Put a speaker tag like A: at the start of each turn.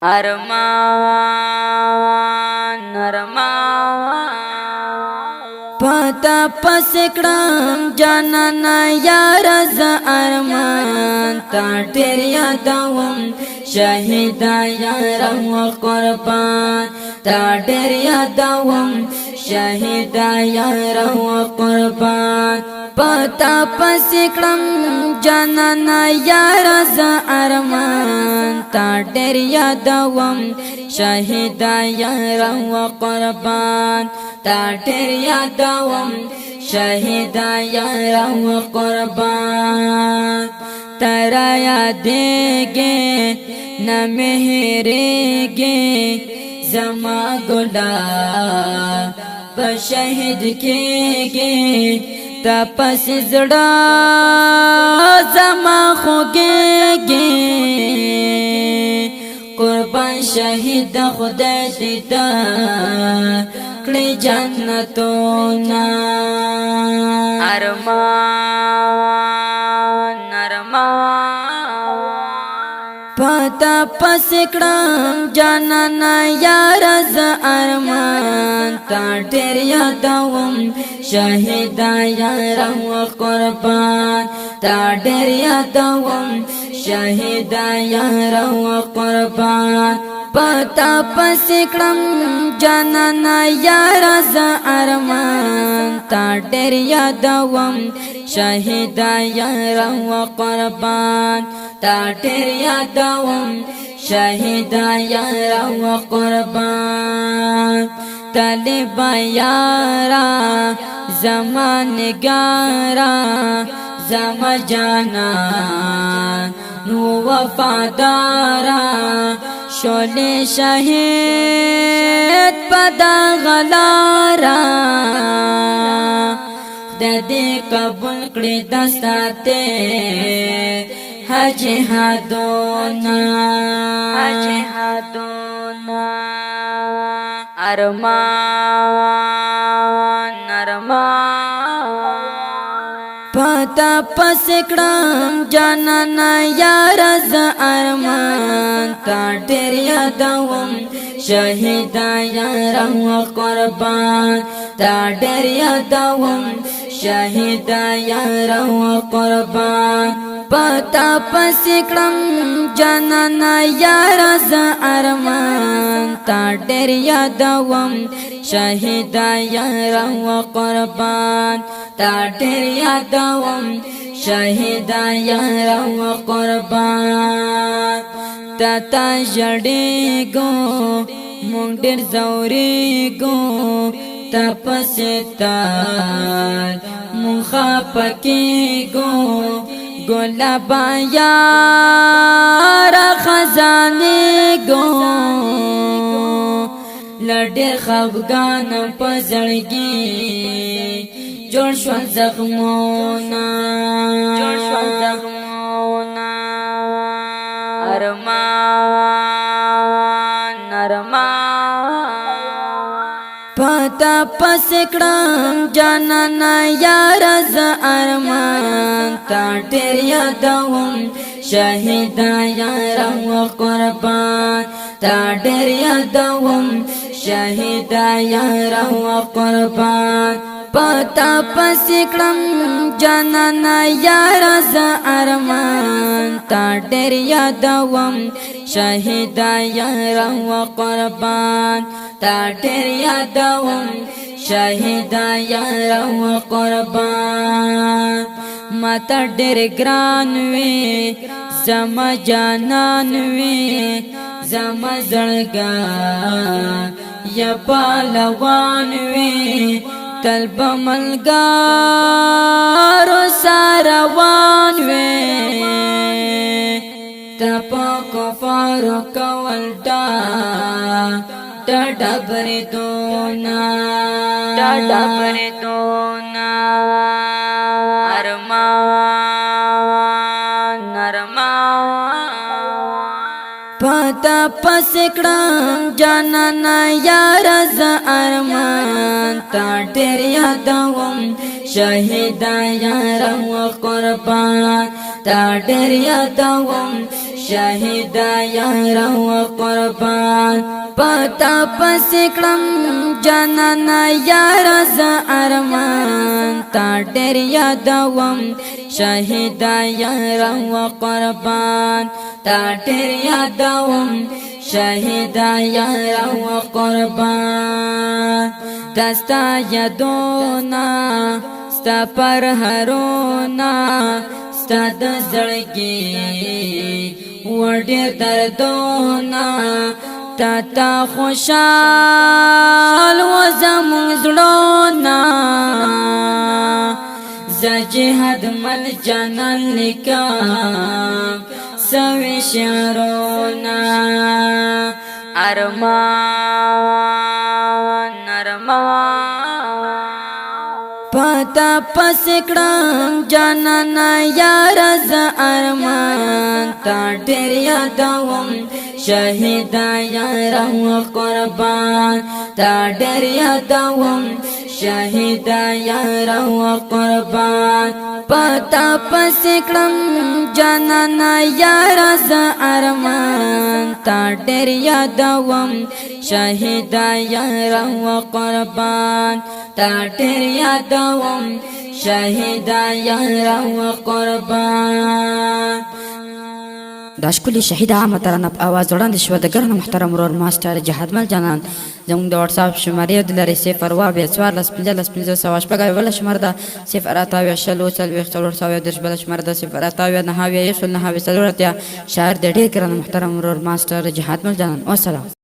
A: ارمان ارمان
B: پتا پسکړم جانانا یار ز ارمان تا ډېر یادوم شهیدا یار و قربان تا ډېر یادوم شهیدا یار و قربان پتا پسکړم جانانا یار ز ارمان تا ډېر یادوم شهیدا یار و قربان تا ډېر یادوم شهیدا یار و قربان ترا یادېږي نه مهرېږي زما ګلا په شهید کېږي تا پس زړه زما خوږېږي قربان شهید خدای دې ته کړي جنتونه
A: ارمان ارمان
B: پتا پسکړم جانانا یار ز ارمان تا ډېر یادوم شهیدا یار و قربان تا ډېر یادوم شهیدا یار و قربان پتا پسکړم جانانا یار ز ارمان تا ډېر یادوم شهیدا یار و قربان تا ډېر یادوم شهیدا یار و قربان طالب یارا زمانګارا زما جانا نو وفادارا شولې شهید پدا غلارا د دې قبول کړې دستاته جهادونا
A: ارمان ارمان
B: پتا پسکړم جانانا یار ز ارمان تا ډېر یادوم شهیدا یار و قربان تا ډېر یادوم شهیدا یار و قربان پتا پسکړم جانانا یار ز ارمان تا ډېر یادوم شهیدا یار و قربان تا ډېر یادوم شهیدا یار و قربان تا تا جړېږو مونږ ډېر زورېږو تا پستا مونږ خپکېږو گلابا یار خزانے گو لڑے خفگان پزړګي جوړ شو زخمونا
A: ارمان ارمان
B: پتا پسکړم جانانا یار ز ارمان تا ډېر یادوم شهیدا یار و قربان تا ډېر یادوم شهیدا یار و قربان پتا پسکړم جانانا یار ز ارمان تا ډېر یادوم شهیدا یار و قربان تا ډېر یادوم شهیدا یار و قربان ماته ډېر ګران وې زما جانان وې زما زړګا یا پهلوان وې تل به ملګرو سره روان وې ته په کفارو کول ډاډه بریدونا
A: ارمان ارمان
B: پتا پسکړم جانانا یار ز ارمان تا ډېر یادوم شهیدا یار و قربان تا ډېر یادوم شهیدا یار و قربان پتا پسکړم جانانا یار ز ارمان تا ډېر یادوم شهیدا یار و قربان تا ډېر یادوم شهیدا یار و قربان دستا یادونا ستا پر هرونا ستا د زړګي وړ دردونا تا تا خوشال و زمون زړونا ز جهاد مل جنان لیکم سوي شعرونه
A: ارمان
B: پتا پسکړم جانانا یار ز ارمان تا ډېر یادوم شهیدا یار و قربان تا ډېر یادوم شهیدا یار و قربان پتا پسکړم جانانا یار ز ارمان تا ډېر یادوم شهیدا یار و قربان تا ډېر یادوم شهیدا یار و قربان
C: دا ښکلي شهیده عامه ترانه په اواز وړاندې شوه د ګرانو محترم ورور ماسټر جهادمل جانان زموږ د وټساپ شمارې د لرې 0 اویا 14 15 15 شپږ اوله شماره ده 0 اتاویا شلو څلوېښت څلور سوه دېرش بله شماره ده 0 اتاویا نهه اویا یو سل نهه اویا څلور اتیا شاعر د ډېر ګرانو محترم ورور ماسټر جهادمل جانان والسلام